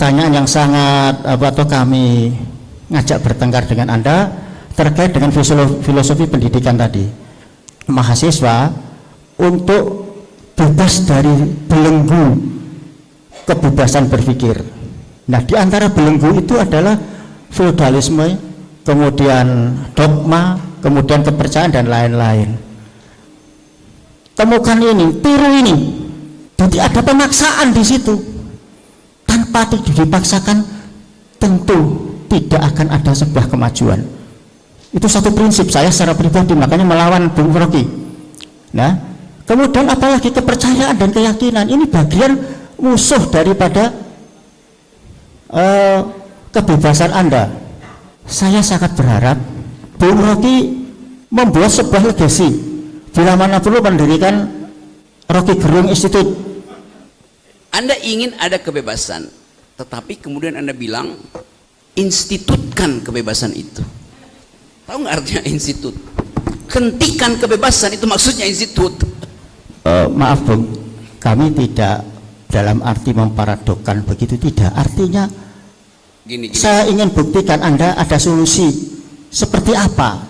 pertanyaan yang sangat atau kami ngajak bertengkar dengan Anda terkait dengan filosofi pendidikan tadi. Mahasiswa untuk bebas dari belenggu kebebasan berpikir. Nah, di antara belenggu itu adalah feodalisme, kemudian dogma, kemudian kepercayaan dan lain-lain. Temukan ini, tiru ini. Jadi ada pemaksaan di situ. Tanpa dipaksakan tentu tidak akan ada sebuah kemajuan. Itu satu prinsip saya secara pribadi, makanya melawan Bung Rocky. Nah, kemudian apalagi kepercayaan dan keyakinan, ini bagian musuh daripada kebebasan Anda. Saya sangat berharap Bung Rocky membuat sebuah legasi, bila mana perlu mendirikan Rocky Gerung Institute. Anda ingin ada kebebasan, tetapi kemudian Anda bilang institutkan kebebasan itu. Tahu nggak artinya institut? Hentikan kebebasan, itu maksudnya institut. Maaf Bung, kami tidak dalam arti memparadokkan begitu, tidak. Artinya gini. Saya ingin buktikan Anda ada solusi seperti apa.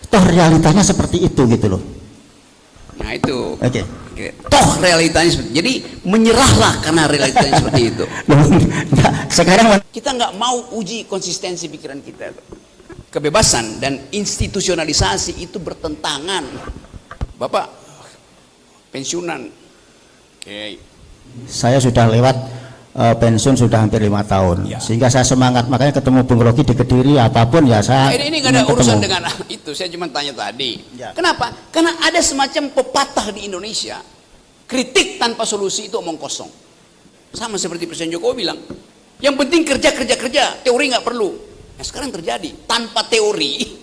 Toh realitanya seperti itu gitu loh. Nah itu. Oke. Toh realitanya seperti, jadi menyerahlah karena realitanya seperti itu. Nah, sekarang kita nggak mau uji konsistensi pikiran kita. Kebebasan dan institusionalisasi itu bertentangan. Bapak pensiunan. Oke. Saya sudah lewat pensiun sudah hampir 5 tahun ya. Sehingga saya semangat, makanya ketemu Bung Rocky di Kediri apapun ya saya ini nggak ada urusan dengan itu, saya cuma tanya tadi ya. Kenapa? Karena ada semacam pepatah di Indonesia, kritik tanpa solusi itu omong kosong. Sama seperti Presiden Jokowi bilang, yang penting kerja, teori nggak perlu. Nah, sekarang terjadi, tanpa teori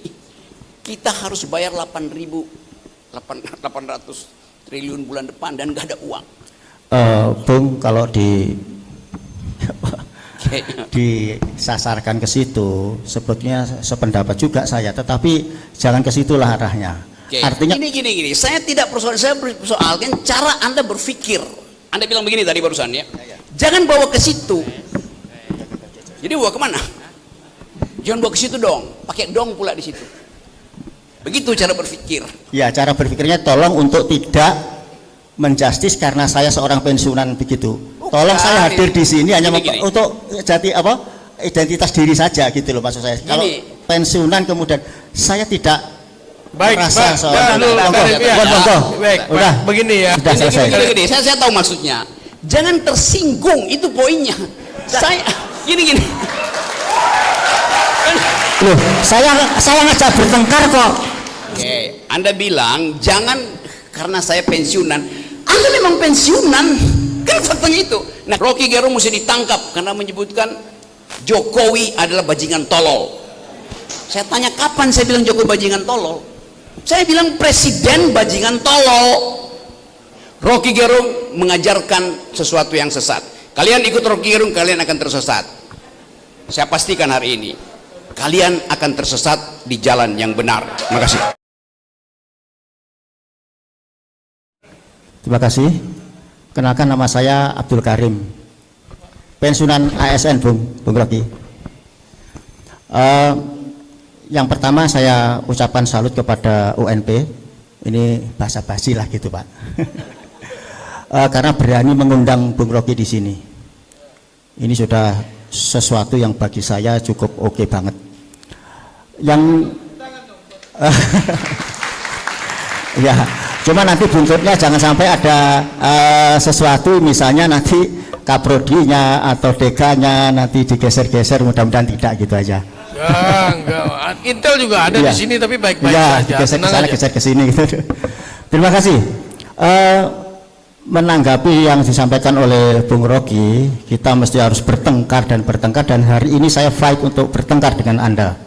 kita harus bayar 800 triliun bulan depan dan nggak ada uang. Bung, kalau disasarkan ke situ, sebetulnya sependapat juga saya, tetapi jangan ke situlah arahnya. Artinya gini, saya tidak persoalkan cara Anda berpikir. Anda bilang begini tadi barusan ya. Jangan bawa ke situ. Jadi bawa kemana? Jangan bawa ke situ dong, pakai dong pula di situ. Begitu cara berpikir. Ya, cara berpikirnya tolong untuk tidak menjustis karena saya seorang pensiunan begitu. Tolong saya hadir di sini hanya untuk identitas diri saja gitu loh maksud saya. Kalau pensiunan kemudian saya tidak merasa seorang udah begini ya. Gini, saya tahu maksudnya. Jangan tersinggung, itu poinnya. Saya gini. Loh, saya ngajak bertengkar kok. Oke, Anda bilang jangan karena saya pensiunan. Anda memang pensiunan, kan faktanya itu. Nah, Rocky Gerung mesti ditangkap karena menyebutkan Jokowi adalah bajingan tolol. Saya tanya kapan saya bilang Jokowi bajingan tolol? Saya bilang presiden bajingan tolol. Rocky Gerung mengajarkan sesuatu yang sesat. Kalian ikut Rocky Gerung, kalian akan tersesat. Saya pastikan hari ini kalian akan tersesat di jalan yang benar. Terima kasih. Terima kasih. Kenalkan, nama saya Abdul Karim, pensiunan ASN Bung Rocky. Yang pertama saya ucapkan salut kepada UNP. Ini basa-basi lah gitu Pak. Karena berani mengundang Bung Rocky di sini. Ini sudah sesuatu yang bagi saya cukup oke banget. Yang ya, cuma nanti buntutnya jangan sampai ada sesuatu, misalnya nanti kaprodinya atau dekanya nanti digeser-geser, mudah-mudahan tidak gitu aja. Ya, enggak. Intel juga ada di sini tapi baik-baik ya, saja. Geser ke sana, geser ke sini gitu. Terima kasih. Menanggapi yang disampaikan oleh Bung Rocky, kita mesti harus bertengkar, dan hari ini saya fight untuk bertengkar dengan Anda.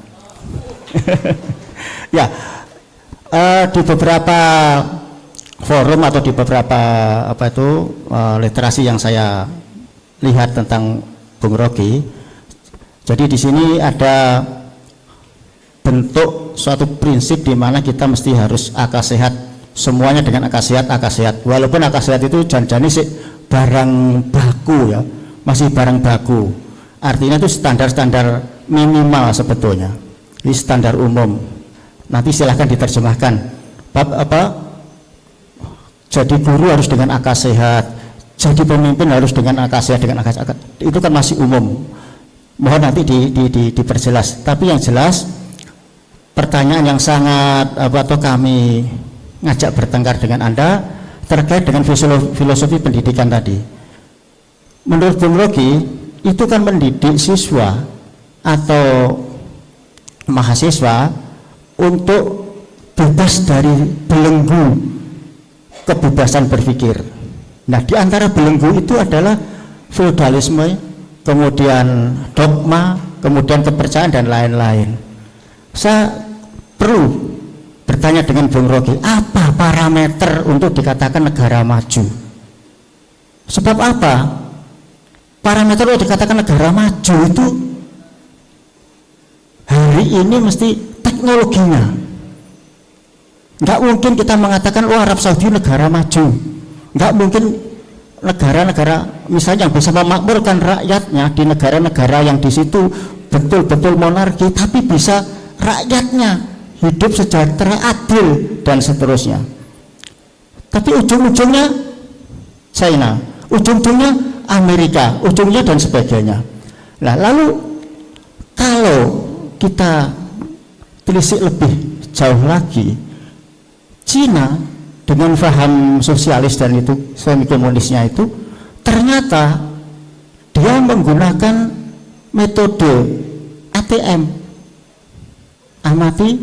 Ya, di beberapa forum atau di beberapa literasi yang saya lihat tentang Bung Rocky, jadi di sini ada bentuk suatu prinsip di mana kita mesti harus akal sehat, semuanya dengan akal sehat. Walaupun akal sehat itu jangan-jangan sih barang baku ya, masih barang baku. Artinya itu standar-standar minimal sebetulnya. Ini standar umum. Nanti silahkan diterjemahkan. Jadi guru harus dengan akal sehat, jadi pemimpin harus dengan akal sehat, dengan akal sehat. Itu kan masih umum. Mohon nanti diperjelas. Tapi yang jelas pertanyaan yang sangat atau kami ngajak bertengkar dengan Anda terkait dengan filosofi pendidikan tadi. Menurut Bung Rocky, itu kan mendidik siswa atau mahasiswa untuk bebas dari belenggu kebebasan berpikir. Nah, di antara belenggu itu adalah feodalisme, kemudian dogma, kemudian kepercayaan dan lain-lain. Saya perlu bertanya dengan Bung Rocky, apa parameter untuk dikatakan negara maju? Sebab apa? Parameter untuk dikatakan negara maju itu hari ini mesti teknologinya. Nggak mungkin kita mengatakan Arab Saudi negara maju. Nggak mungkin negara-negara misalnya yang bisa memakmurkan rakyatnya di negara-negara yang di situ betul-betul monarki, tapi bisa rakyatnya hidup sejahtera, adil dan seterusnya. Tapi ujung-ujungnya China, ujung-ujungnya Amerika, ujungnya dan sebagainya. Nah, lalu kalau kita telisik lebih jauh lagi, Cina dengan paham sosialis dan itu semi komunisnya itu ternyata dia menggunakan metode ATM, amati,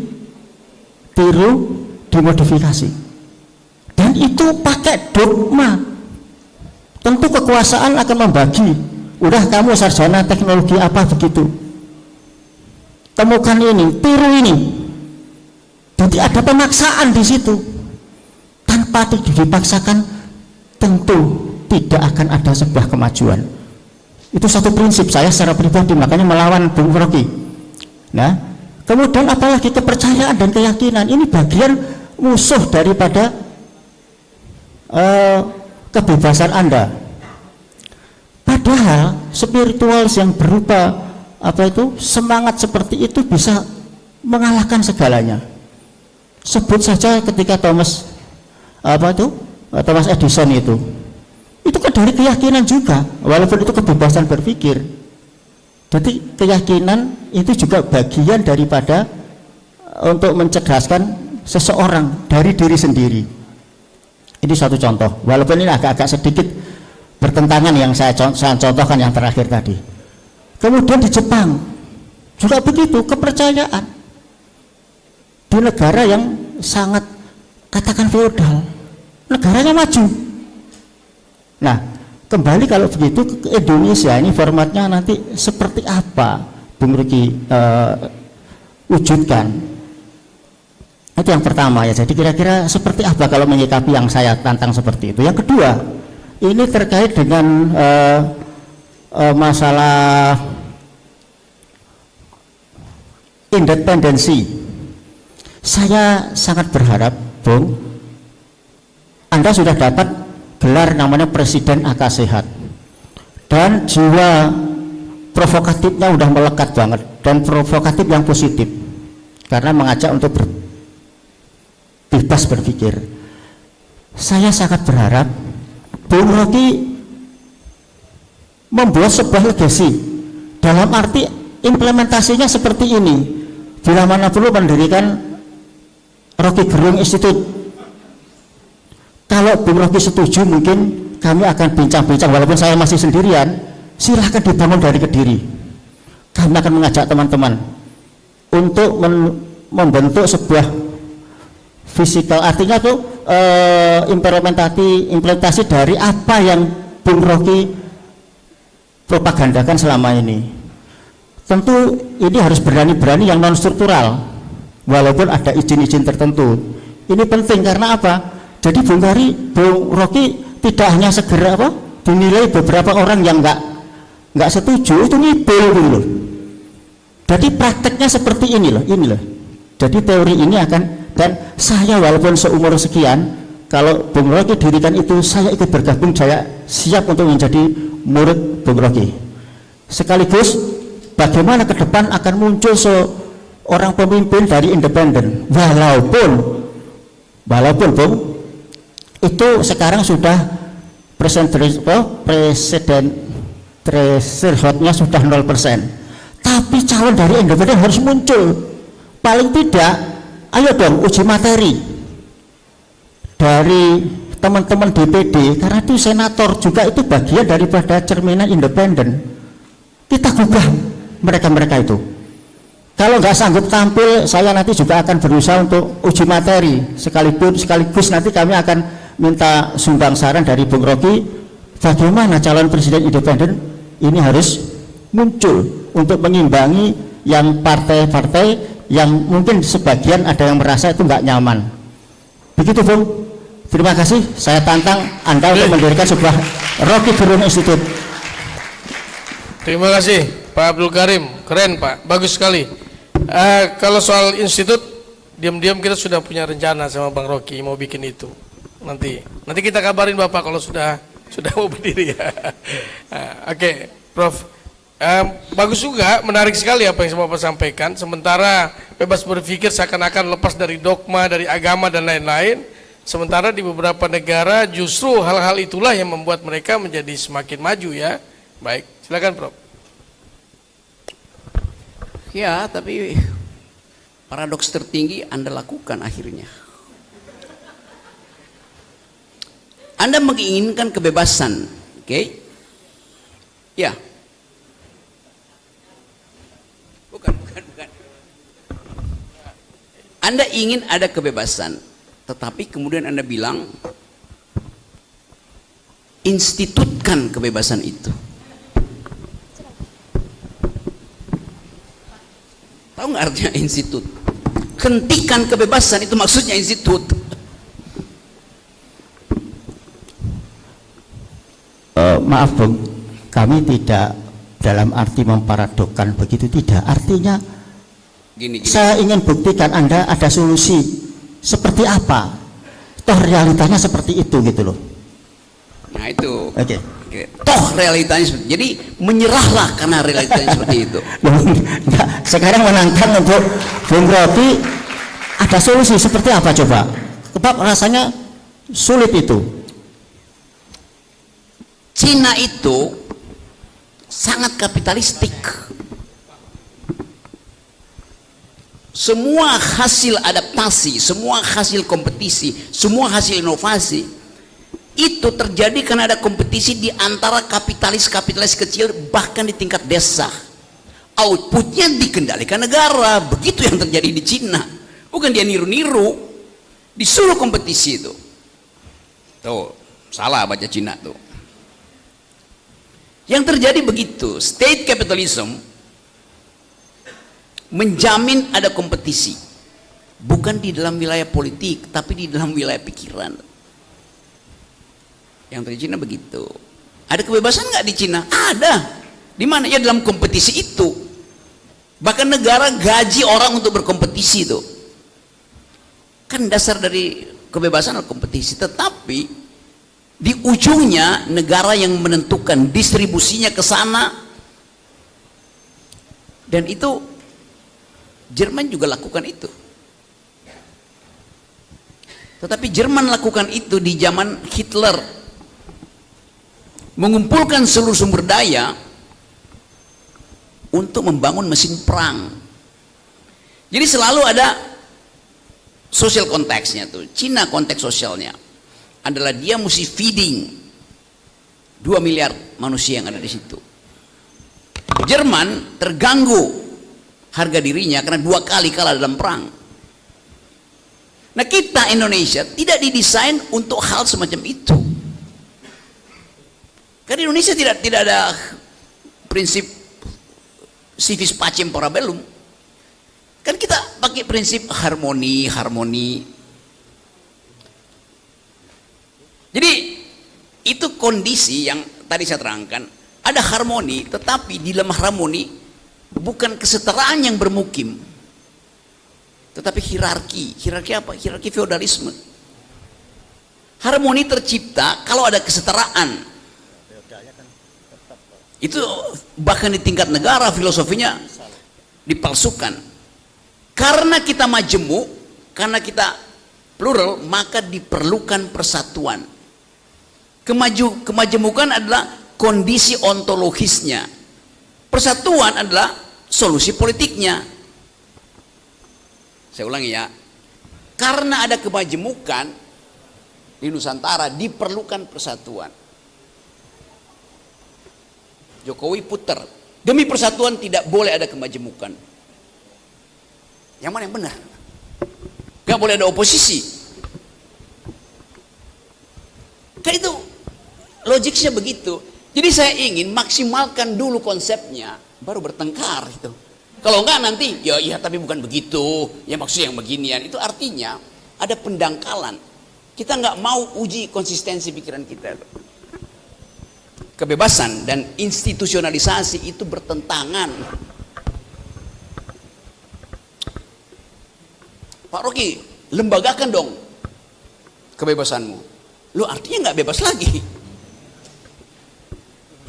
tiru, dimodifikasi, dan itu pakai dogma. Tentu kekuasaan akan membagi, udah kamu sarjana teknologi apa begitu, temukan ini, tiru ini. Jadi ada pemaksaan di situ. Tanpa dipaksakan tentu tidak akan ada sebuah kemajuan. Itu satu prinsip saya secara pribadi, makanya melawan Bung Rocky. Nah, kemudian apalagi kepercayaan dan keyakinan, ini bagian musuh daripada kebebasan Anda. Padahal spiritual yang berupa semangat seperti itu bisa mengalahkan segalanya. Sebut saja ketika Thomas Edison itu kan dari keyakinan juga, walaupun itu kebebasan berpikir. Jadi keyakinan itu juga bagian daripada untuk mencerdaskan seseorang dari diri sendiri. Ini satu contoh, walaupun ini agak-agak sedikit bertentangan yang saya contohkan yang terakhir tadi. Kemudian di Jepang juga begitu, kepercayaan di negara yang sangat katakan feodal, negaranya maju. Nah, kembali kalau begitu ke Indonesia, ini formatnya nanti seperti apa Bung Riki wujudkan? Itu yang pertama ya. Jadi kira-kira seperti apa kalau menyikapi yang saya tantang seperti itu. Yang kedua, ini terkait dengan masalah independensi. Saya sangat berharap, Bung, Anda sudah dapat gelar namanya Presiden Akal Sehat, dan jiwa provokatifnya udah melekat banget, dan provokatif yang positif karena mengajak untuk bebas berpikir. Saya sangat berharap Bung Rocky membuat sebuah legasi, dalam arti implementasinya seperti ini. Bila mana perlu mendirikan Rocky Gerung Institute. Kalau Bung Rocky setuju, mungkin kami akan bincang-bincang, walaupun saya masih sendirian. Silahkan dibangun dari Kediri. Kami akan mengajak teman-teman untuk membentuk sebuah fisikal, artinya tuh implementasi dari apa yang Bung Rocky propagandakan selama ini. Tentu ini harus berani-berani yang non struktural, walaupun ada izin-izin tertentu. Ini penting karena apa? Jadi Bung Rocky tidak hanya segera dinilai beberapa orang yang nggak setuju itu ngibul dulu. Jadi prakteknya seperti ini loh. Jadi teori ini akan, dan saya walaupun seumur sekian, kalau Bung Rocky dirikan itu saya ikut bergabung, saya siap untuk menjadi murid Bung Rocky. sekaligus bagaimana ke depan akan muncul seorang pemimpin dari independen, walaupun Bung, itu sekarang sudah presiden thresholdnya sudah 0%, tapi calon dari independen harus muncul. Paling tidak ayo dong uji materi dari teman-teman DPD, karena itu senator juga itu bagian daripada cerminan independen. Kita gugah mereka-mereka itu. Kalau nggak sanggup tampil, saya nanti juga akan berusaha untuk uji materi sekaligus nanti kami akan minta sumbang saran dari Bung Rocky bagaimana calon presiden independen ini harus muncul untuk mengimbangi yang partai-partai yang mungkin sebagian ada yang merasa itu nggak nyaman. Begitu Bung. Terima kasih. Saya tantang Anda untuk mendirikan sebuah Rocky Gerung Institute. Terima kasih Pak Abdul Karim, keren Pak, bagus sekali. Kalau soal institut, diam-diam kita sudah punya rencana sama Bang Rocky mau bikin itu. Nanti kita kabarin Bapak kalau sudah mau berdiri ya. Oke, Prof. Bagus juga, menarik sekali apa yang Bapak sampaikan. Sementara bebas berpikir seakan-akan lepas dari dogma, dari agama dan lain-lain. Sementara di beberapa negara justru hal-hal itulah yang membuat mereka menjadi semakin maju ya. Baik, silakan Prof. Ya, tapi paradoks tertinggi Anda lakukan akhirnya. Anda menginginkan kebebasan, oke? Ya. Bukan. Anda ingin ada kebebasan, tetapi kemudian Anda bilang institutkan kebebasan itu. Tahu nggak artinya institut? Hentikan kebebasan, itu maksudnya institut. Maaf Bung, kami tidak dalam arti memparadokkan begitu, tidak. Artinya gini. Saya ingin buktikan Anda ada solusi seperti apa. Toh realitanya seperti itu gitu loh. Nah itu. Oke. Toh realitanya seperti, jadi menyerahlah karena realitanya seperti itu. Sekarang menantang untuk Bung Rocky, ada solusi seperti apa coba? Sebab rasanya sulit itu. Cina itu sangat kapitalistik. Semua hasil adaptasi, semua hasil kompetisi, semua hasil inovasi itu terjadi karena ada kompetisi di antara kapitalis-kapitalis kecil, bahkan di tingkat desa. Outputnya dikendalikan negara. Begitu yang terjadi di Cina. Bukan dia niru-niru, disuruh kompetisi itu. Tuh, salah baca Cina tuh. Yang terjadi begitu. State capitalism menjamin ada kompetisi, bukan di dalam wilayah politik, tapi di dalam wilayah pikiran. Yang terjadi Cina begitu. Ada kebebasan nggak di Cina? Ada. Di mana? Ya dalam kompetisi itu. Bahkan negara gaji orang untuk berkompetisi itu. Kan dasar dari kebebasan adalah kompetisi. Tetapi di ujungnya negara yang menentukan distribusinya ke sana. Dan itu Jerman juga lakukan itu. Tetapi Jerman lakukan itu di zaman Hitler, mengumpulkan seluruh sumber daya untuk membangun mesin perang. Jadi selalu ada social konteksnya tuh. Cina konteks sosialnya adalah dia mesti feeding 2 miliar manusia yang ada di situ. Jerman terganggu harga dirinya karena 2 kali kalah dalam perang. Nah kita Indonesia tidak didesain untuk hal semacam itu. Karena Indonesia tidak ada prinsip civis pacem para bellum. Kan kita pakai prinsip harmoni. Jadi itu kondisi yang tadi saya terangkan. Ada harmoni, tetapi di dalam harmoni bukan kesetaraan yang bermukim, tetapi hierarki. Hierarki apa? Hierarki feodalisme. Harmoni tercipta kalau ada kesetaraan. Itu bahkan di tingkat negara filosofinya dipalsukan. Karena kita majemuk, karena kita plural, maka diperlukan persatuan. Kemajemukan adalah kondisi ontologisnya. Persatuan adalah solusi politiknya. Saya ulangi ya. Karena ada kemajemukan di Nusantara, diperlukan persatuan. Jokowi putar, demi persatuan tidak boleh ada kemajemukan. Yang mana yang benar? Gak boleh ada oposisi. Kan itu logiknya begitu. Jadi saya ingin maksimalkan dulu konsepnya, baru bertengkar itu. Kalau enggak nanti, ya tapi bukan begitu, ya maksudnya yang beginian. Itu artinya ada pendangkalan. Kita nggak mau uji konsistensi pikiran kita. Kebebasan dan institusionalisasi itu bertentangan. Pak Rocky, lembagakan dong kebebasanmu. Lu artinya nggak bebas lagi.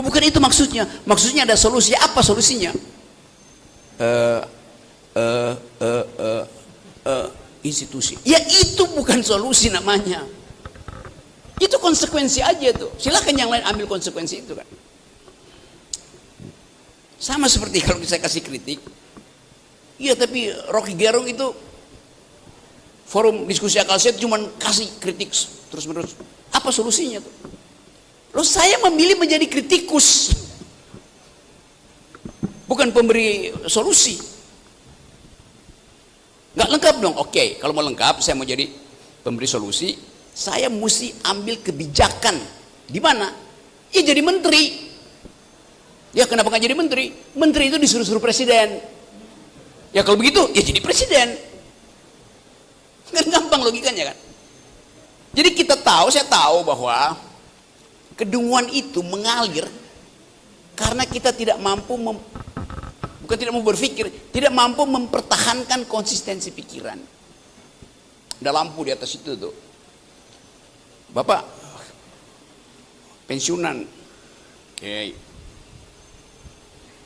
Bukan itu maksudnya. Maksudnya ada solusi. Apa solusinya? Institusi. Ya itu bukan solusi namanya. Itu konsekuensi aja tuh. Silakan yang lain ambil konsekuensi itu kan. Sama seperti kalau saya kasih kritik. Iya tapi Rocky Gerung itu forum diskusi akal sehat cuma kasih kritik terus menerus. Apa solusinya tuh? Loh saya memilih menjadi kritikus. Bukan pemberi solusi. Nggak lengkap dong. Oke, kalau mau lengkap saya mau jadi pemberi solusi. Saya mesti ambil kebijakan. Di mana? Ya jadi menteri. Ya kenapa nggak jadi menteri? Menteri itu disuruh-suruh presiden. Ya kalau begitu, ya jadi presiden. Kan gampang logikanya kan. Jadi saya tahu bahwa kedunguan itu mengalir karena kita tidak mampu bukan tidak mau berpikir, tidak mampu mempertahankan konsistensi pikiran. Ada lampu di atas itu tuh. Bapak pensiunan. Oke.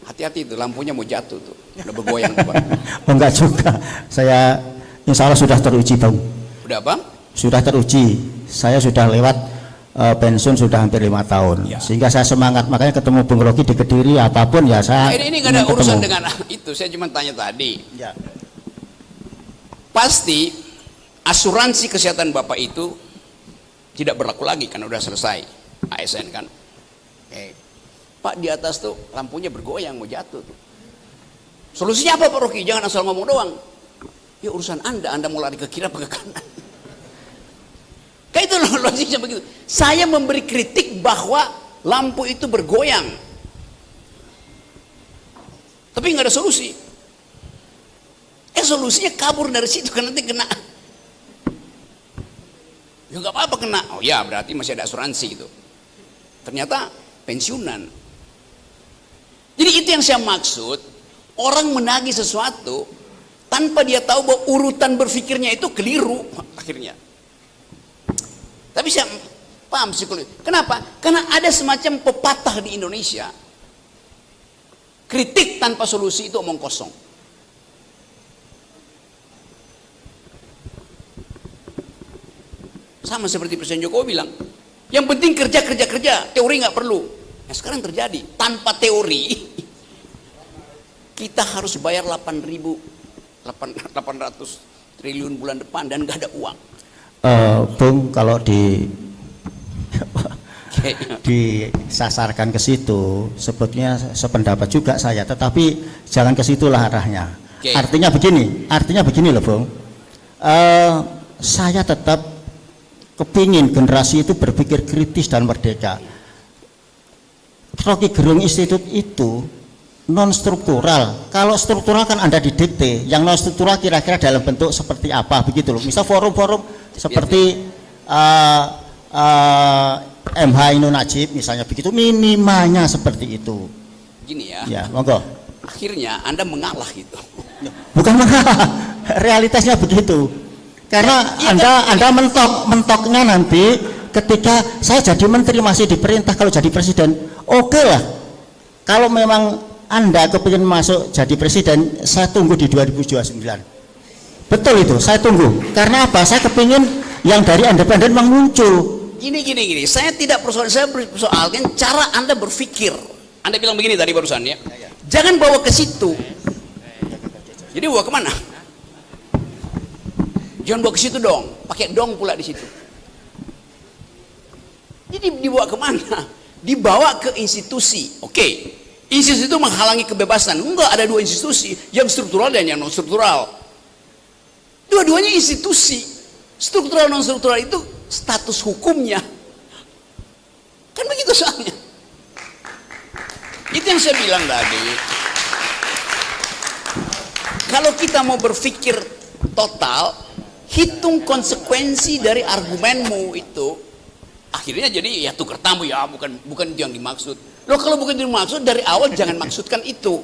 Hati-hati itu lampunya mau jatuh tuh. Udah bergoyang tuh, Bang. Oh, enggak juga. Saya insya Allah sudah teruji, Bang. Udah, Bang? Sudah teruji. Saya sudah lewat pensiun sudah hampir 5 tahun. Ya. Sehingga saya semangat, makanya ketemu Bung Rocky di Kediri apapun ya saya. Ini nggak ada urusan dengan itu. Saya cuma tanya tadi. Ya. Pasti asuransi kesehatan Bapak itu tidak berlaku lagi karena udah selesai ASN kan. Pak di atas tuh lampunya bergoyang mau jatuh tuh. Solusinya apa Pak Rocky? Jangan asal ngomong doang. Ya urusan Anda mau lari ke kiri apa ke kanan. Kayak itu logiknya begitu. Saya memberi kritik bahwa lampu itu bergoyang. Tapi nggak ada solusi. Solusinya kabur dari situ kan nanti kena. Ya nggak apa-apa kena. Oh ya berarti masih ada asuransi gitu. Ternyata pensiunan. Jadi itu yang saya maksud. Orang menagih sesuatu tanpa dia tahu bahwa urutan berpikirnya itu keliru akhirnya. Tapi saya paham psikologi. Kenapa? Karena ada semacam pepatah di Indonesia. Kritik tanpa solusi itu omong kosong. Sama seperti Presiden Jokowi bilang, yang penting kerja, teori nggak perlu. Nah, sekarang terjadi, tanpa teori, kita harus bayar 800 triliun bulan depan dan nggak ada uang. Bung, kalau disasarkan ke situ, sebetulnya sependapat juga saya, tetapi jangan ke situlah arahnya. Artinya begini loh, Bung. Saya tetap kepingin generasi itu berpikir kritis dan merdeka. Rocky Gerung Institute itu non struktural. Kalau struktural kan Anda didikte, yang non struktural kira-kira dalam bentuk seperti apa begitu loh. Misal forum-forum seperti MH Inun Najib misalnya begitu, minimalnya seperti itu. Gini ya. Ya, monggo. Akhirnya Anda mengalah gitu. Bukan mengalah, realitasnya begitu. Karena Anda mentoknya nanti ketika saya jadi menteri masih diperintah kalau jadi presiden, oke lah. kalau memang Anda kepingin masuk jadi presiden, saya tunggu di 2029. Betul itu, saya tunggu. Karena apa? Saya kepingin yang dari independen memang muncul. Gini. Saya tidak persoalan, saya persoalkan cara Anda berpikir. Anda bilang begini tadi barusan ya. Jangan bawa ke situ. Jadi bawa kemana? Jangan bawa ke situ dong. Pakai dong pula di situ. Jadi dibawa kemana? Dibawa ke institusi. Oke. Institusi itu menghalangi kebebasan. Enggak, ada dua institusi, yang struktural dan yang non struktural. Dua-duanya institusi. Struktural non struktural itu status hukumnya. Kan begitu soalnya. Itu yang saya bilang tadi. Kalau kita mau berpikir total, hitung konsekuensi dari argumenmu itu, akhirnya jadi ya tukar tamu ya, bukan itu yang dimaksud. Loh, kalau bukan itu yang dimaksud, dari awal jangan maksudkan itu.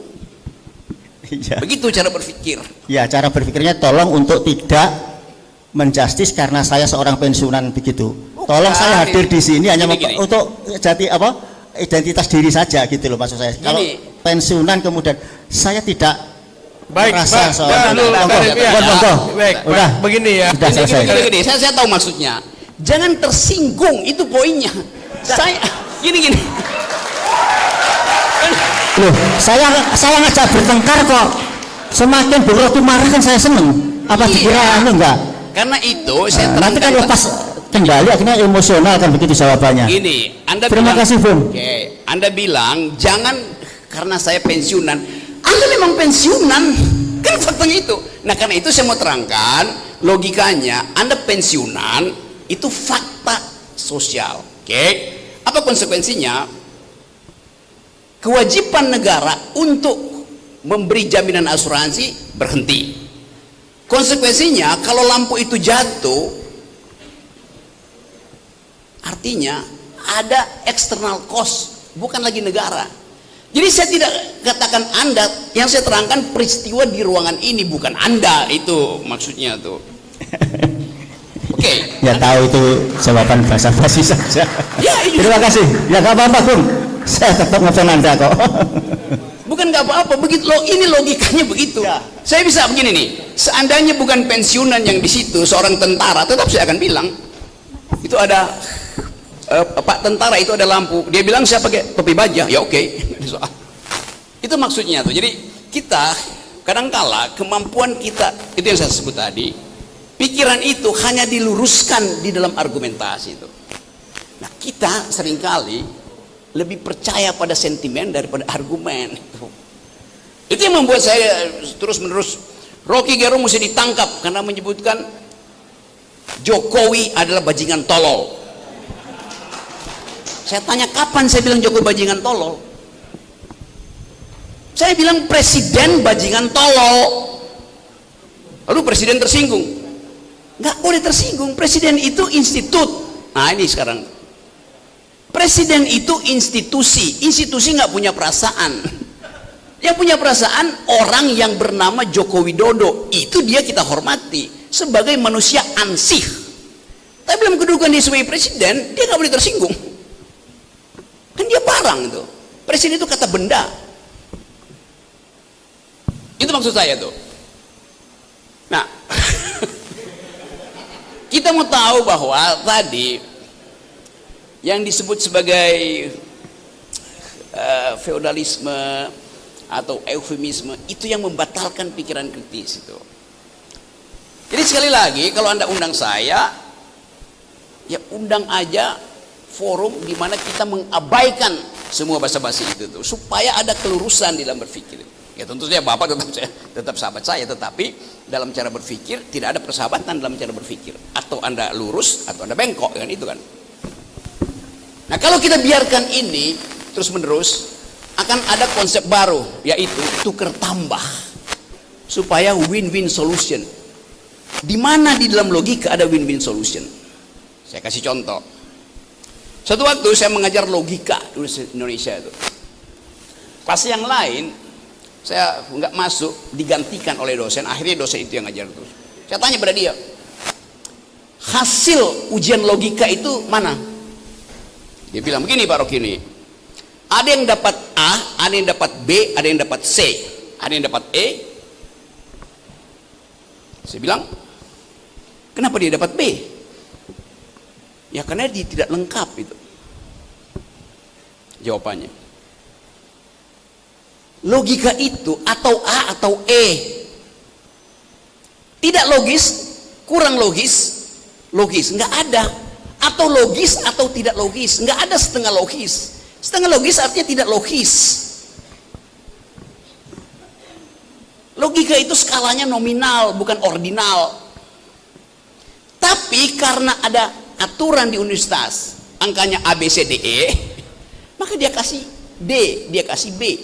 Iya. Begitu cara berpikir. Ya, cara berpikirnya tolong untuk tidak menjustis karena saya seorang pensiunan begitu. Tolong saya hadir di sini hanya Gini. untuk identitas diri saja gitu loh maksud saya. Kalau pensiunan kemudian saya tidak merasa seorang Baik, begini ya. Sudah selesai. Gini. Saya tahu maksudnya. Jangan tersinggung, itu poinnya. Saya gini. Loh, saya ngajak bertengkar kok. Semakin Bung Rocky marah kan saya seneng. Apa dikira enggak? Karena itu saya Nanti kan terangkan. lepas kendali akhirnya emosional kan begitu jawabannya. Gini, Terima kasih, Bung. Oke, Anda bilang jangan karena saya pensiunan. Anda memang pensiunan, kan faktanya itu. Nah, karena itu saya mau terangkan logikanya. Anda pensiunan itu fakta sosial. Oke, apa konsekuensinya? Kewajiban negara untuk memberi jaminan asuransi berhenti. Konsekuensinya kalau lampu itu jatuh, artinya ada external cost, bukan lagi negara. Jadi saya tidak katakan Anda, yang saya terangkan peristiwa di ruangan ini, bukan Anda, itu maksudnya tuh. Oke. Ya tahu itu jawaban basa-basi saja. Ya, Terima kasih. Ya nggak apa-apa, Bung. Saya tetap ngefan Anda kok. Bukan nggak apa-apa, begitu loh, ini logikanya begitu. Ya. Saya bisa begini nih, seandainya bukan pensiunan yang di situ seorang tentara, tetap saya akan bilang itu ada Pak tentara itu ada lampu, dia bilang saya pakai topi baja, ya oke. Itu maksudnya tuh. Jadi kita kadangkala kemampuan kita itu yang saya sebut tadi, pikiran itu hanya diluruskan di dalam argumentasi itu. Nah, kita seringkali lebih percaya pada sentimen daripada argumen. Itu yang membuat saya terus menerus Rocky Gerung mesti ditangkap karena menyebutkan Jokowi adalah bajingan tolol. Saya tanya kapan saya bilang Jokowi bajingan tolol? Saya bilang presiden bajingan tolol. Lalu presiden tersinggung. Nggak boleh tersinggung, presiden itu institut. Nah ini sekarang, presiden itu institusi nggak punya perasaan. Yang punya perasaan orang yang bernama Joko Widodo, itu dia kita hormati sebagai manusia ansih. Tapi belum kedudukan dia sebagai presiden, dia nggak boleh tersinggung. Kan dia barang itu. Presiden itu kata benda. Itu maksud saya tuh. Nah, kita mau tahu bahwa tadi yang disebut sebagai feodalisme atau eufemisme itu yang membatalkan pikiran kritis itu. Jadi sekali lagi kalau Anda undang saya, ya undang aja forum di mana kita mengabaikan semua basa-basi itu tuh, supaya ada kelurusan di dalam berpikir. Ya tentu saja Bapak tetap sahabat saya, tetapi dalam cara berpikir tidak ada persahabatan dalam cara berpikir. Atau Anda lurus atau Anda bengkok, kan itu kan. Nah, kalau kita biarkan ini terus menerus, akan ada konsep baru, yaitu tukar tambah supaya win-win solution. Di mana di dalam logika ada win-win solution? Saya kasih contoh. Suatu waktu saya mengajar logika di Indonesia itu. Kelas yang lain saya nggak masuk, digantikan oleh dosen. Akhirnya dosen itu yang ngajar terus. Saya tanya pada dia, hasil ujian logika itu mana? Dia bilang begini, Pak Rocky, ini Ada yang dapat A, ada yang dapat B, ada yang dapat C, ada yang dapat E. Saya bilang, kenapa dia dapat B? Ya karena dia tidak lengkap itu. Jawabannya. Logika itu atau A atau E. Tidak logis, kurang logis, logis, nggak ada. Atau logis atau tidak logis, nggak ada setengah logis. Setengah logis artinya tidak logis. Logika itu skalanya nominal, bukan ordinal. Tapi karena ada aturan di universitas, angkanya A, B, C, D, E, maka dia kasih D, dia kasih B.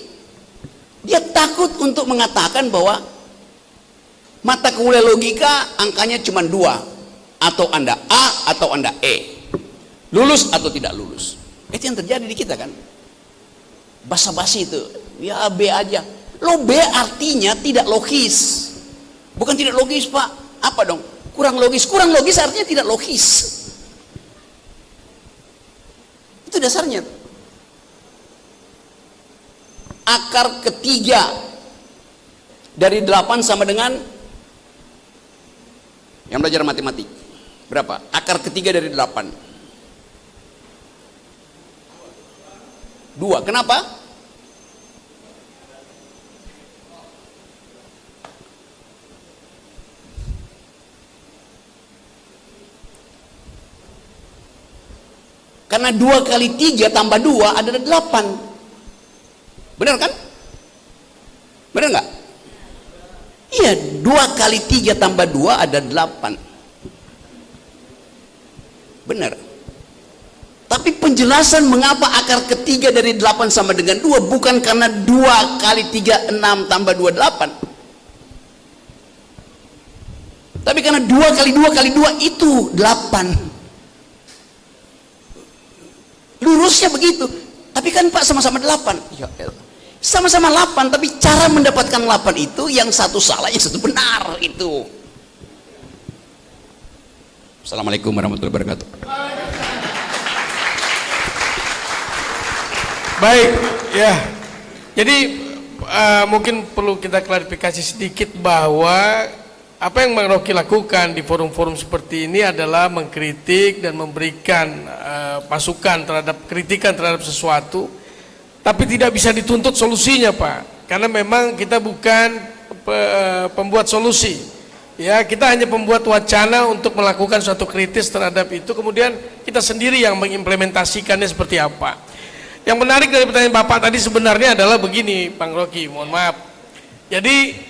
Dia takut untuk mengatakan bahwa mata kuliah logika angkanya cuma 2, atau Anda A atau Anda E, lulus atau tidak lulus. Itu yang terjadi di kita kan, basa-basi itu, ya B aja. Lo B artinya tidak logis, bukan tidak logis Pak, apa dong? Kurang logis. Kurang logis artinya tidak logis. Itu dasarnya. Akar ketiga dari 8 sama dengan, yang belajar matematik, berapa? Akar ketiga dari 8. 2. Kenapa? Karena 2 kali 3 tambah 2 adalah 8. Benar kan? Benar nggak? Iya, 2 kali 3 tambah 2 ada 8. Benar. Tapi penjelasan mengapa akar ketiga dari 8 sama dengan 2 bukan karena 2 kali 3 6 tambah 2 8. Tapi karena 2 kali 2 kali 2 itu 8. Lurusnya begitu. Tapi kan Pak sama-sama 8. Ya elah. Sama-sama 8, tapi cara mendapatkan 8 itu yang satu salah, yang satu benar itu. Assalamualaikum warahmatullahi wabarakatuh. Baik, ya. Jadi mungkin perlu kita klarifikasi sedikit bahwa apa yang Bang Rocky lakukan di forum-forum seperti ini adalah mengkritik dan memberikan masukan terhadap kritikan terhadap sesuatu, tapi tidak bisa dituntut solusinya Pak, karena memang kita bukan pembuat solusi. Ya, kita hanya pembuat wacana untuk melakukan suatu kritis terhadap itu, kemudian kita sendiri yang mengimplementasikannya seperti apa. Yang menarik dari pertanyaan Bapak tadi sebenarnya adalah begini, Bang Rocky, mohon maaf. Jadi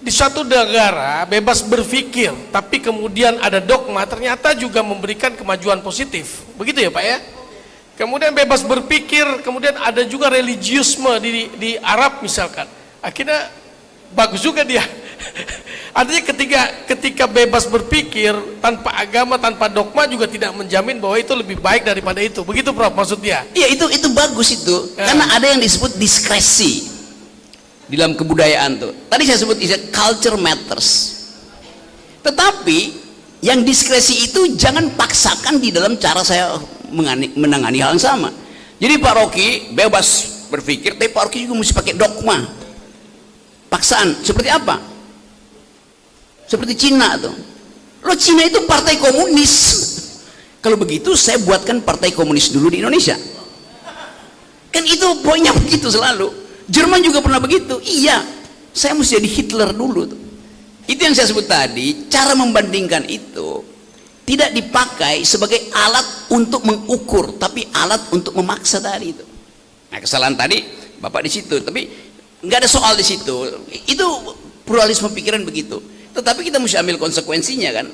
di suatu negara bebas berpikir, tapi kemudian ada dogma, ternyata juga memberikan kemajuan positif. Begitu ya Pak ya? Kemudian bebas berpikir, kemudian ada juga religiusme di Arab misalkan. Akhirnya bagus juga dia. Artinya ketika bebas berpikir tanpa agama, tanpa dogma juga tidak menjamin bahwa itu lebih baik daripada itu. Begitu Prof maksudnya? Iya, itu bagus itu. Ya. Karena ada yang disebut diskresi di dalam kebudayaan tuh. Tadi saya sebut istilah culture matters. Tetapi yang diskresi itu jangan paksakan di dalam cara saya menangani hal yang sama. Jadi Pak Rocky bebas berpikir, tapi Pak Rocky juga mesti pakai dogma. Paksaan seperti apa? Seperti Cina tuh. Loh, Cina itu partai komunis. Kalau begitu saya buatkan partai komunis dulu di Indonesia. Kan itu poinnya begitu selalu. Jerman juga pernah begitu. Iya, saya mesti jadi Hitler dulu tuh. Itu yang saya sebut tadi, cara membandingkan itu tidak dipakai sebagai alat untuk mengukur, tapi alat untuk memaksa tadi itu. Nah, kesalahan tadi Bapak di situ, tapi nggak ada soal di situ. Itu pluralisme pikiran begitu. Tetapi kita mesti ambil konsekuensinya kan.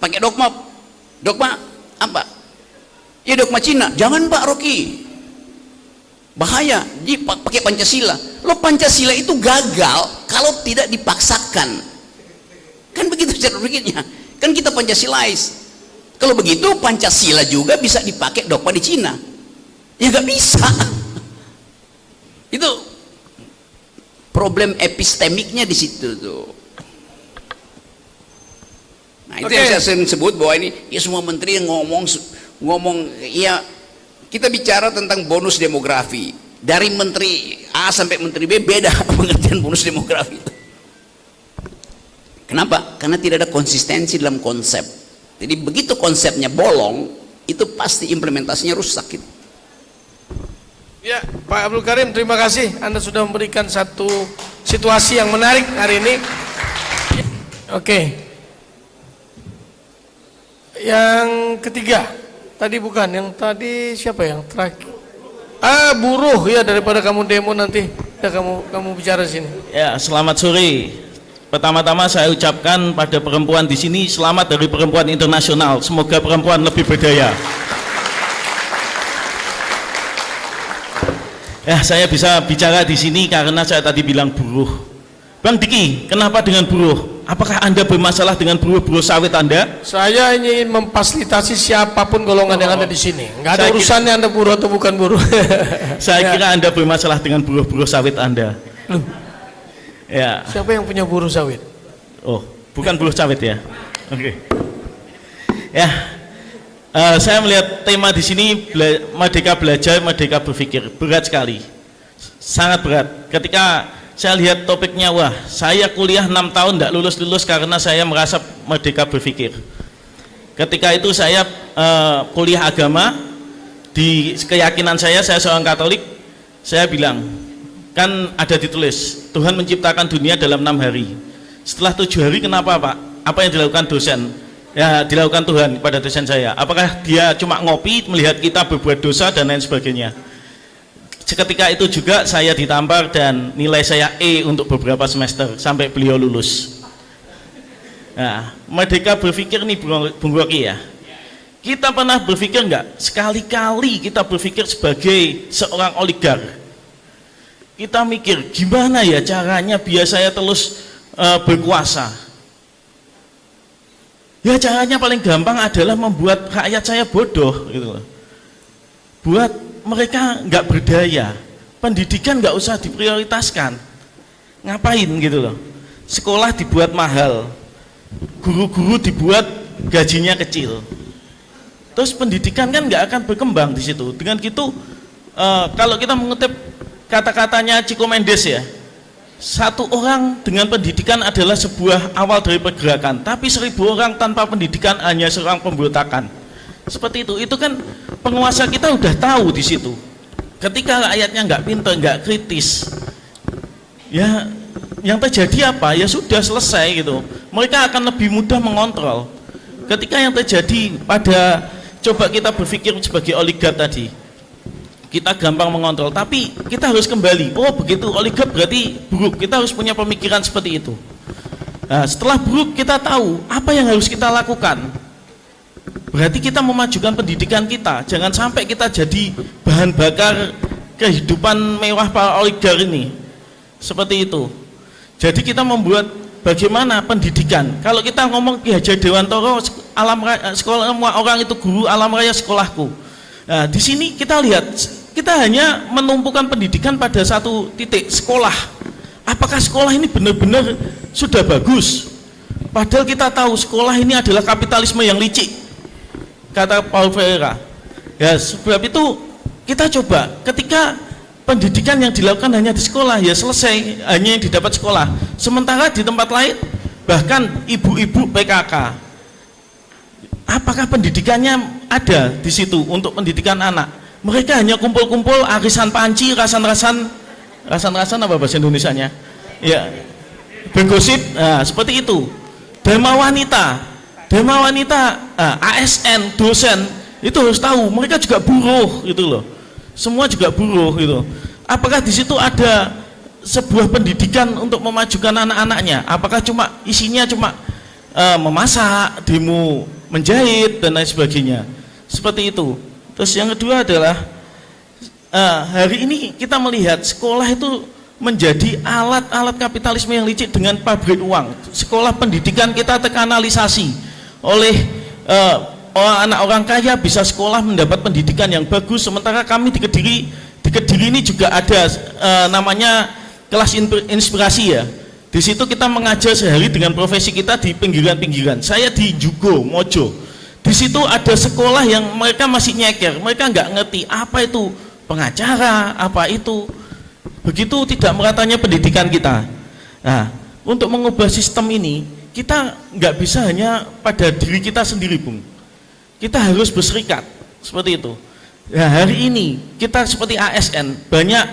Pakai dogma apa? Ya dogma Cina. Jangan Pak Rocky, bahaya. Jadi pakai Pancasila. Lo Pancasila itu gagal kalau tidak dipaksakan. Kan begitu cara berpikirnya. Kan kita Pancasilais. Kalau begitu Pancasila juga bisa dipakai dogma di Cina. Ya nggak bisa. Itu problem epistemiknya di situ tuh. Nah, itu yang saya sering sebut bahwa ini ya semua menteri yang ngomong ya Kita bicara tentang bonus demografi. Dari menteri A sampai menteri B beda pengertian bonus demografi. Kenapa? Karena tidak ada konsistensi dalam konsep. Jadi begitu konsepnya bolong, itu pasti implementasinya rusak gitu. Ya, Pak Abdul Karim, terima kasih. Anda sudah memberikan satu situasi yang menarik hari ini. Oke. Yang ketiga, tadi bukan, yang tadi siapa yang terakhir? Buruh ya, daripada kamu demo nanti, ya kamu bicara sini. Ya, selamat sore. Pertama-tama saya ucapkan pada perempuan di sini selamat dari perempuan internasional. Semoga perempuan lebih berdaya. Ya, saya bisa bicara di sini karena saya tadi bilang buruh. Bang Diki, kenapa dengan buruh? Apakah Anda bermasalah dengan buruh sawit Anda? Saya ingin memfasilitasi siapapun golongan yang ada di sini. Enggak ada Saya urusannya Anda buruh atau bukan buruh. Saya kira Anda bermasalah dengan buruh sawit Anda. Loh, Ya. siapa yang punya buruh sawit? Oh, bukan buruh sawit ya. Oke. Ya. Saya melihat tema di sini Merdeka Belajar, Merdeka Berpikir, berat sekali, sangat berat. Ketika saya lihat topiknya, wah, saya kuliah 6 tahun tidak lulus karena saya merasa merdeka berpikir. Ketika itu saya kuliah agama, di keyakinan saya seorang Katolik, saya bilang, kan ada ditulis Tuhan menciptakan dunia dalam 6 hari. Setelah 7 hari kenapa Pak? Apa yang dilakukan dosen? Ya, dilakukan Tuhan pada dosen saya. Apakah dia cuma ngopi melihat kita berbuat dosa dan lain sebagainya? Seketika itu juga saya ditampar dan nilai saya E untuk beberapa semester sampai beliau lulus. Nah, merdeka berpikir nih Bung Rocky ya. Kita pernah berpikir enggak? Sekali-kali kita berpikir sebagai seorang oligark. Kita mikir gimana ya caranya biar saya terus berkuasa. Ya caranya paling gampang adalah membuat rakyat saya bodoh gitu loh. Buat mereka nggak berdaya, pendidikan nggak usah diprioritaskan. Ngapain gitu loh? Sekolah dibuat mahal, guru-guru dibuat gajinya kecil. Terus pendidikan kan nggak akan berkembang di situ. Dengan gitu, kalau kita mengutip kata-katanya Chico Mendes ya, satu orang dengan pendidikan adalah sebuah awal dari pergerakan, tapi 1000 orang tanpa pendidikan hanya seorang pemberontakan. Seperti itu kan penguasa kita udah tahu di situ. Ketika rakyatnya nggak pintar, nggak kritis, ya yang terjadi apa? Ya sudah selesai gitu. Mereka akan lebih mudah mengontrol. Ketika yang terjadi pada, coba kita berpikir sebagai oligark tadi, kita gampang mengontrol, tapi kita harus kembali. Oh begitu, oligark berarti buruk. Kita harus punya pemikiran seperti itu. Nah, setelah buruk kita tahu apa yang harus kita lakukan. Berarti kita memajukan pendidikan kita. Jangan sampai kita jadi bahan bakar kehidupan mewah para oligark ini. Seperti itu. Jadi kita membuat bagaimana pendidikan. Kalau kita ngomong Ki Hajar Dewantoro, alam sekolah orang itu guru, alam raya sekolahku. Nah, di sini kita lihat, kita hanya menumpukan pendidikan pada satu titik, sekolah. Apakah sekolah ini benar-benar sudah bagus? Padahal kita tahu sekolah ini adalah kapitalisme yang licik, kata Paul Ferreira. Ya, sebab itu kita coba, ketika pendidikan yang dilakukan hanya di sekolah, ya selesai, hanya yang didapat sekolah. Sementara di tempat lain, bahkan ibu-ibu PKK, apakah pendidikannya ada di situ untuk pendidikan anak? Mereka hanya kumpul-kumpul arisan panci, rasan-rasan apa bahasa Indonesianya? Ya, bergosip, nah, seperti itu. Dharma wanita, ASN, dosen, itu harus tahu, mereka juga buruh gitu loh. Semua juga buruh gitu. Apakah di situ ada sebuah pendidikan untuk memajukan anak-anaknya? Apakah isinya cuma memasak, demo menjahit dan lain sebagainya, seperti itu. Terus yang kedua adalah hari ini kita melihat sekolah itu menjadi alat-alat kapitalisme yang licik dengan pabrik uang. Sekolah pendidikan kita terkanalisasi oleh anak orang kaya bisa sekolah mendapat pendidikan yang bagus, sementara kami di Kediri ini juga ada namanya kelas inspirasi ya. Di situ kita mengajar sehari dengan profesi kita di pinggiran-pinggiran. Saya di Jugo, Mojo. Di situ ada sekolah yang mereka masih nyeker, mereka nggak ngerti apa itu pengacara, apa itu. Begitu tidak meratanya pendidikan kita. Nah, untuk mengubah sistem ini, kita nggak bisa hanya pada diri kita sendiri, Bung. Kita harus berserikat, seperti itu. Nah, hari ini kita seperti ASN, banyak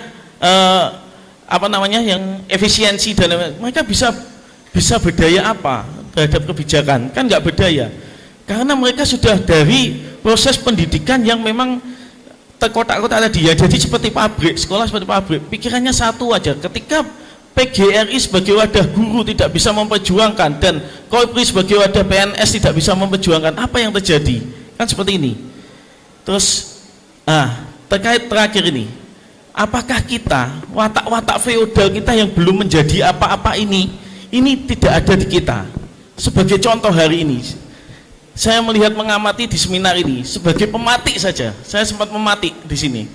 yang efisiensi dan mereka bisa berdaya apa terhadap kebijakan, kan nggak berdaya. Karena mereka sudah dari proses pendidikan yang memang terkotak-kotak tadi ya, jadi seperti pabrik, sekolah seperti pabrik, pikirannya satu aja. Ketika PGRI sebagai wadah guru tidak bisa memperjuangkan dan Korpri sebagai wadah PNS tidak bisa memperjuangkan, apa yang terjadi? Kan seperti ini. Terus terkait terakhir ini, apakah kita watak-watak feodal kita yang belum menjadi apa-apa ini tidak ada di kita? Sebagai contoh hari ini, saya melihat mengamati di seminar ini sebagai pemati saja. Saya sempat memati di sini.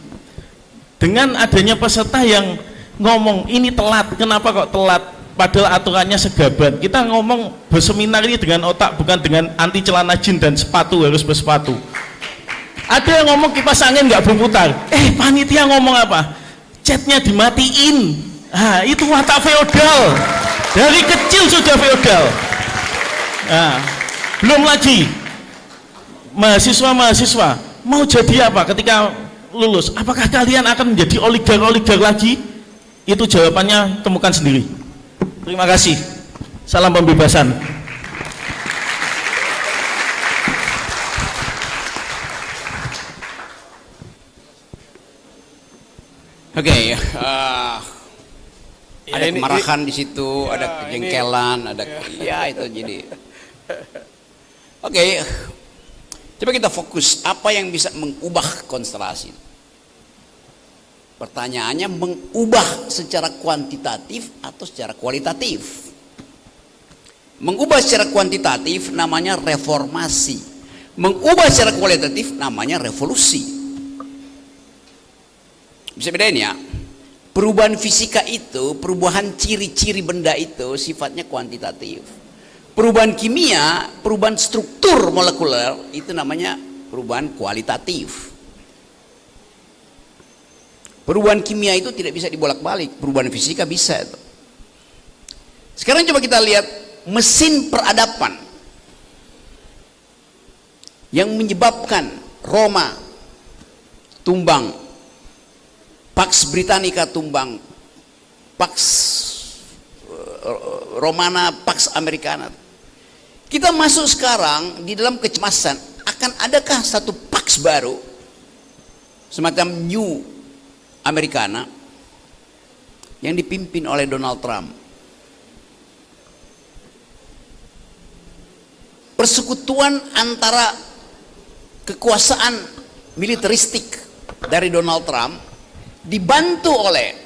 Dengan adanya peserta yang ngomong ini telat, kenapa kok telat? Padahal aturannya segaban. Kita ngomong berseminar ini dengan otak, bukan dengan anti celana jin dan sepatu harus bersepatu. Ada yang ngomong kipas angin nggak berputar. Panitia ngomong apa? Chatnya dimatiin. Itu watak feodal. Dari kecil sudah feodal. Belum lagi mahasiswa mau jadi apa ketika lulus? Apakah kalian akan menjadi oligark lagi? Itu jawabannya temukan sendiri. Terima kasih. Salam pembebasan. Oke, ada ini- kemarahan di situ, Ya, ada kejengkelan, ada itu jadi. Oke, coba kita fokus apa yang bisa mengubah konstelasi. Pertanyaannya, mengubah secara kuantitatif atau secara kualitatif? Mengubah secara kuantitatif namanya reformasi, mengubah secara kualitatif namanya revolusi. Bisa bedain ya, perubahan fisika itu, perubahan ciri-ciri benda itu sifatnya kuantitatif. Perubahan kimia, perubahan struktur molekuler itu namanya perubahan kualitatif. Perubahan kimia itu tidak bisa dibolak-balik, perubahan fisika bisa itu. Sekarang coba kita lihat mesin peradaban yang menyebabkan Roma tumbang, Pax Britannica tumbang, Pax Romana, Pax Americana. Kita masuk sekarang di dalam kecemasan, akan adakah satu Pax baru semacam New Americana yang dipimpin oleh Donald Trump? Persekutuan antara kekuasaan militeristik dari Donald Trump dibantu oleh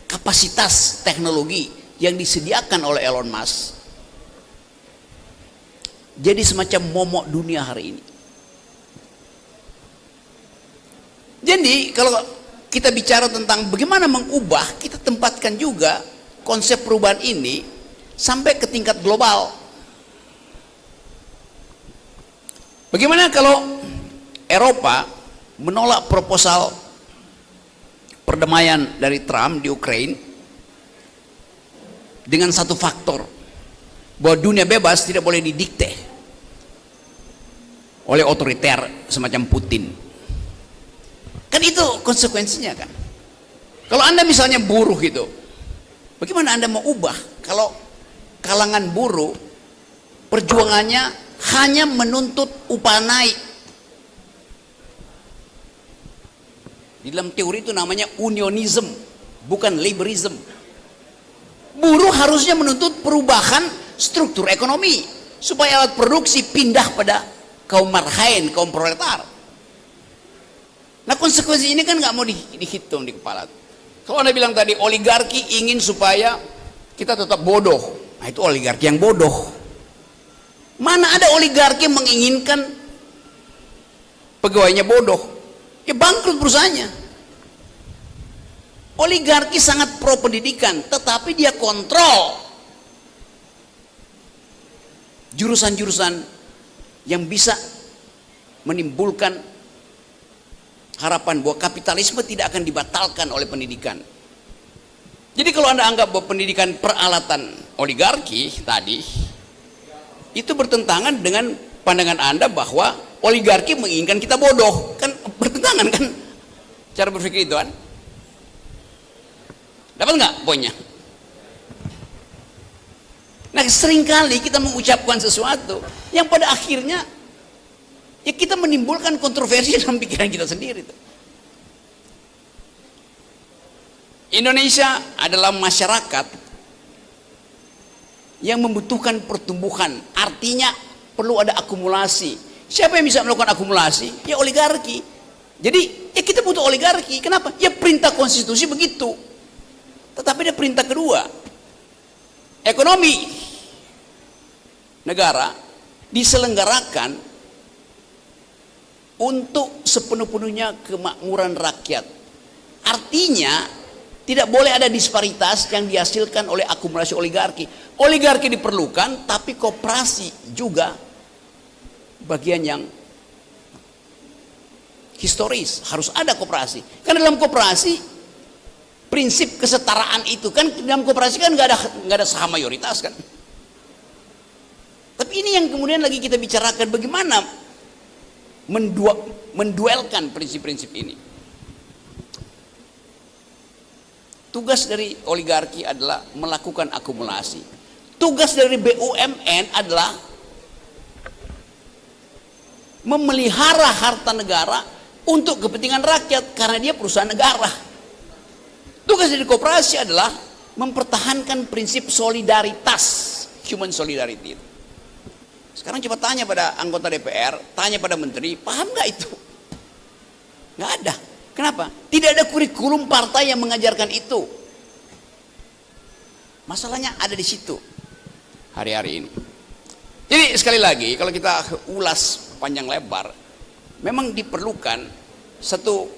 kapasitas teknologi yang disediakan oleh Elon Musk, jadi semacam momok dunia hari ini. Jadi kalau kita bicara tentang bagaimana mengubah, kita tempatkan juga konsep perubahan ini sampai ke tingkat global. Bagaimana kalau Eropa menolak proposal perdamaian dari Trump di Ukraina dengan satu faktor, bahwa dunia bebas tidak boleh didikte oleh otoriter semacam Putin. Kan itu konsekuensinya kan. Kalau Anda misalnya buruh gitu, bagaimana Anda mau ubah kalau kalangan buruh perjuangannya hanya menuntut upah naik? Di dalam teori itu namanya unionism, bukan liberalism. Buruh harusnya menuntut perubahan struktur ekonomi supaya alat produksi pindah pada kaum marhain, kaum proletar. Nah, konsekuensi ini kan nggak mau dihitung di kepala. Kalau Anda bilang tadi oligarki ingin supaya kita tetap bodoh, nah itu oligarki yang bodoh. Mana ada oligarki menginginkan pegawainya bodoh? Ya bangkrut perusahaannya. Oligarki sangat pro pendidikan, tetapi dia kontrol jurusan-jurusan yang bisa menimbulkan harapan bahwa kapitalisme tidak akan dibatalkan oleh pendidikan. Jadi kalau Anda anggap bahwa pendidikan peralatan oligarki tadi, itu bertentangan dengan pandangan Anda bahwa oligarki menginginkan kita bodoh. Kan bertentangan kan cara berpikir itu kan? Dapat nggak poinnya? Nah, seringkali kita mengucapkan sesuatu yang pada akhirnya ya kita menimbulkan kontroversi dalam pikiran kita sendiri. Indonesia adalah masyarakat yang membutuhkan pertumbuhan. Artinya perlu ada akumulasi. Siapa yang bisa melakukan akumulasi? Ya oligarki. Jadi ya kita butuh oligarki. Kenapa? Ya perintah konstitusi begitu. Tetapi ada perintah kedua. Ekonomi negara diselenggarakan untuk sepenuh-penuhnya kemakmuran rakyat. Artinya tidak boleh ada disparitas yang dihasilkan oleh akumulasi oligarki. Oligarki diperlukan, tapi koperasi juga bagian yang historis. Harus ada koperasi. Karena dalam koperasi prinsip kesetaraan itu kan, dalam koperasi kan nggak ada saham mayoritas kan. Tapi ini yang kemudian lagi kita bicarakan, bagaimana menduelkan prinsip-prinsip ini. Tugas dari oligarki adalah melakukan akumulasi. Tugas dari BUMN adalah memelihara harta negara untuk kepentingan rakyat karena dia perusahaan negara. Tugas dari koperasi adalah mempertahankan prinsip solidaritas, human solidarity. Sekarang coba tanya pada anggota DPR, tanya pada menteri, paham nggak itu? Nggak ada. Kenapa? Tidak ada kurikulum partai yang mengajarkan itu. Masalahnya ada di situ hari-hari ini. Jadi sekali lagi kalau kita ulas panjang lebar, memang diperlukan satu,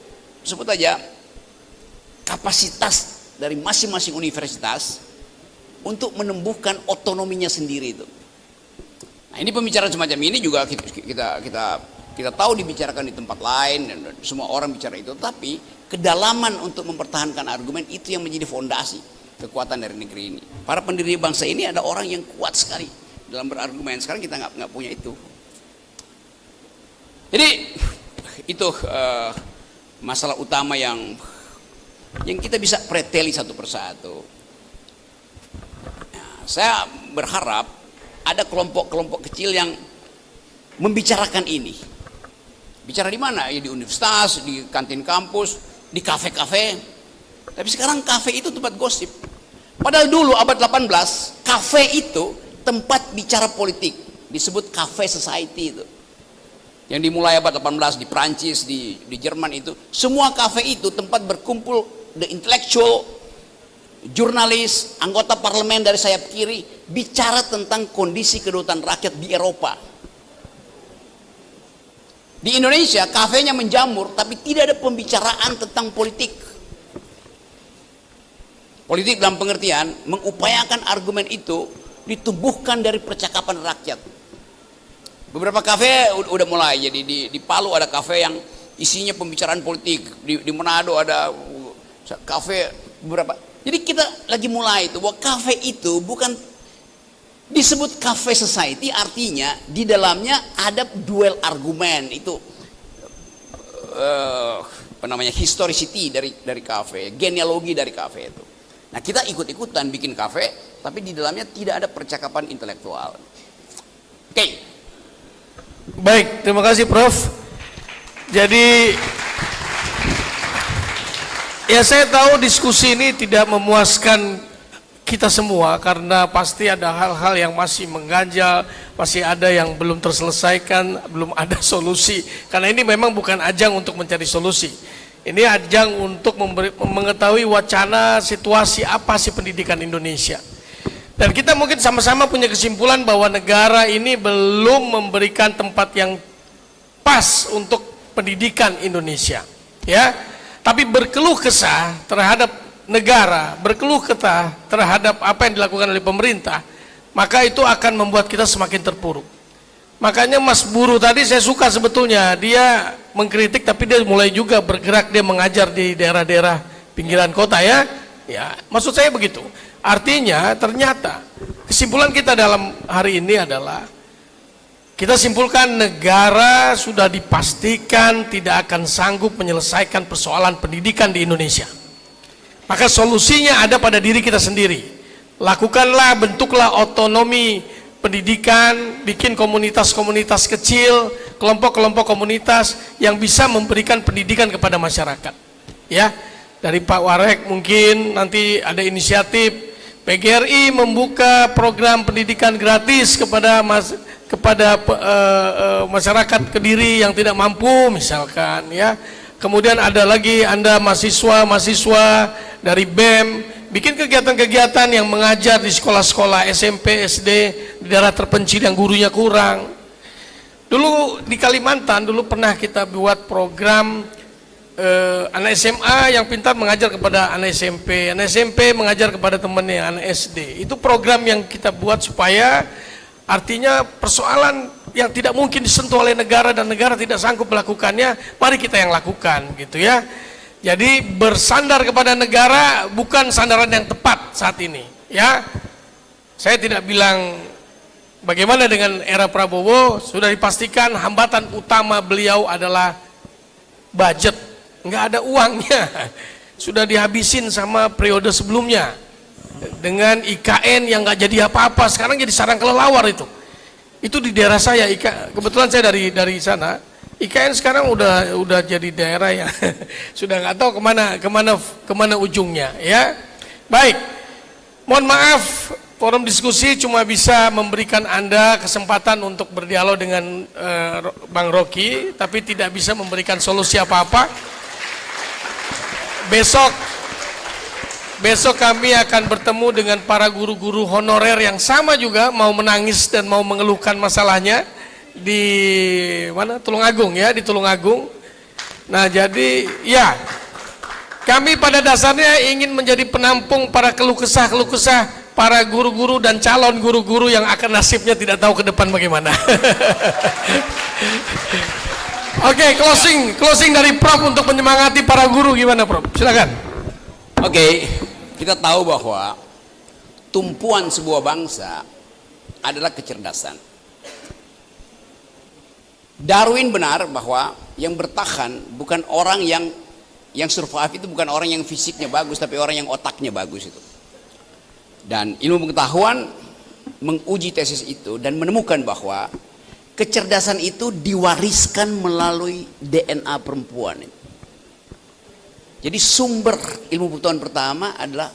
sebut aja, kapasitas dari masing-masing universitas untuk menumbuhkan otonominya sendiri itu. Nah, ini pembicaraan semacam ini juga kita tahu dibicarakan di tempat lain dan semua orang bicara itu, tapi kedalaman untuk mempertahankan argumen itu yang menjadi fondasi kekuatan dari negeri ini. Para pendiri bangsa ini ada orang yang kuat sekali dalam berargumen. Sekarang kita nggak punya itu. Jadi itu masalah utama yang kita bisa preteli satu persatu. Nah, saya berharap ada kelompok-kelompok kecil yang membicarakan ini. Bicara di mana? Ya di universitas, di kantin kampus, di kafe-kafe. Tapi sekarang kafe itu tempat gosip. Padahal dulu abad 18, kafe itu tempat bicara politik. Disebut cafe society itu. Yang dimulai abad 18 di Prancis, di Jerman itu. Semua kafe itu tempat berkumpul the intellectual, jurnalis, anggota parlemen dari sayap kiri, bicara tentang kondisi kedaulatan rakyat di Eropa. Di Indonesia kafenya menjamur, tapi tidak ada pembicaraan tentang politik. Politik dalam pengertian mengupayakan argumen itu ditumbuhkan dari percakapan rakyat. Beberapa kafe udah mulai, jadi di Palu ada kafe yang isinya pembicaraan politik, di Manado ada kafe beberapa. Jadi kita lagi mulai itu bahwa kafe itu bukan disebut cafe society, artinya di dalamnya ada duel argumen itu apa namanya, historicity dari kafe, genealogi dari kafe itu. Nah, kita ikut-ikutan bikin kafe, tapi di dalamnya tidak ada percakapan intelektual. Oke. Baik, terima kasih Prof. Jadi ya saya tahu diskusi ini tidak memuaskan kita semua karena pasti ada hal-hal yang masih mengganjal, masih ada yang belum terselesaikan, belum ada solusi. Karena ini memang bukan ajang untuk mencari solusi. Ini ajang untuk mengetahui wacana situasi apa sih pendidikan Indonesia. Dan kita mungkin sama-sama punya kesimpulan bahwa negara ini belum memberikan tempat yang pas untuk pendidikan Indonesia. Ya, tapi berkeluh kesah terhadap negara, berkeluh kesah terhadap apa yang dilakukan oleh pemerintah, maka itu akan membuat kita semakin terpuruk. Makanya Mas Buru tadi saya suka sebetulnya, dia mengkritik tapi dia mulai juga bergerak, dia mengajar di daerah-daerah pinggiran kota ya. Ya, maksud saya begitu. Artinya ternyata kesimpulan kita dalam hari ini adalah kita simpulkan negara sudah dipastikan tidak akan sanggup menyelesaikan persoalan pendidikan di Indonesia. Maka solusinya ada pada diri kita sendiri. Lakukanlah, bentuklah otonomi pendidikan, bikin komunitas-komunitas kecil, kelompok-kelompok komunitas yang bisa memberikan pendidikan kepada masyarakat. Ya, dari Pak Warek mungkin nanti ada inisiatif PGRI membuka program pendidikan gratis kepada masyarakat Kediri yang tidak mampu misalkan ya. Kemudian ada lagi Anda mahasiswa dari BEM bikin kegiatan-kegiatan yang mengajar di sekolah-sekolah SMP, SD di daerah terpencil yang gurunya kurang. Dulu di Kalimantan dulu pernah kita buat program anak SMA yang pintar mengajar kepada anak SMP mengajar kepada temannya anak SD. Itu program yang kita buat supaya artinya persoalan yang tidak mungkin disentuh oleh negara dan negara tidak sanggup melakukannya, mari kita yang lakukan gitu ya. Jadi bersandar kepada negara bukan sandaran yang tepat saat ini ya. Saya tidak bilang bagaimana dengan era Prabowo, sudah dipastikan hambatan utama beliau adalah budget, nggak ada uangnya, sudah dihabisin sama periode sebelumnya dengan IKN yang nggak jadi apa-apa, sekarang jadi sarang kelelawar itu di daerah saya. Kebetulan saya dari sana. IKN sekarang udah jadi daerah yang sudah nggak tahu kemana ujungnya ya. Baik, mohon maaf forum diskusi cuma bisa memberikan Anda kesempatan untuk berdialog dengan Bang Rocky, tapi tidak bisa memberikan solusi apa-apa. Besok kami akan bertemu dengan para guru-guru honorer yang sama juga mau menangis dan mau mengeluhkan masalahnya di mana? Tulungagung ya, di Tulungagung. Nah, jadi ya kami pada dasarnya ingin menjadi penampung para keluh kesah para guru-guru dan calon guru-guru yang akan nasibnya tidak tahu ke depan bagaimana. Oke, closing dari Prof untuk menyemangati para guru gimana Prof? Silakan. Oke, kita tahu bahwa tumpuan sebuah bangsa adalah kecerdasan. Darwin benar bahwa yang bertahan bukan orang yang survive, itu bukan orang yang fisiknya bagus, tapi orang yang otaknya bagus itu. Dan ilmu pengetahuan menguji tesis itu dan menemukan bahwa kecerdasan itu diwariskan melalui DNA perempuan. Jadi sumber ilmu pengetahuan pertama adalah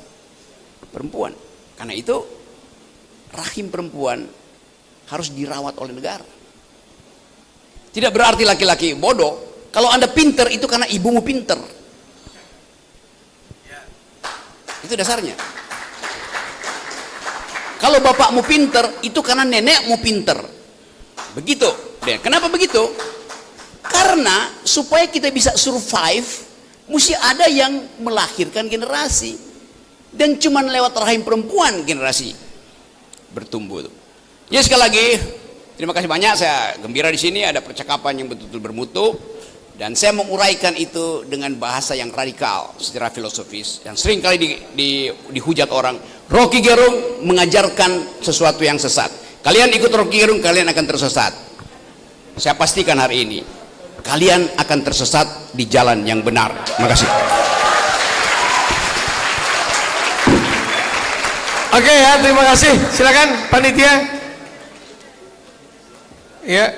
perempuan. Karena itu rahim perempuan harus dirawat oleh negara. Tidak berarti laki-laki bodoh. Kalau Anda pinter itu karena ibumu pinter. Itu dasarnya. Kalau bapakmu pinter itu karena nenekmu pinter. Begitu. Dan kenapa begitu? Karena supaya kita bisa survive, mesti ada yang melahirkan generasi. Dan cuman lewat rahim perempuan generasi bertumbuh. Ya, sekali lagi terima kasih banyak. Saya gembira di sini ada percakapan yang betul-betul bermutu dan saya menguraikan itu dengan bahasa yang radikal secara filosofis yang sering kali dihujat orang. Rocky Gerung mengajarkan sesuatu yang sesat. Kalian ikut Rocky Gerung, kalian akan tersesat. Saya pastikan hari ini kalian akan tersesat di jalan yang benar. Terima kasih. Oke ya, terima kasih. Silakan panitia. Ya.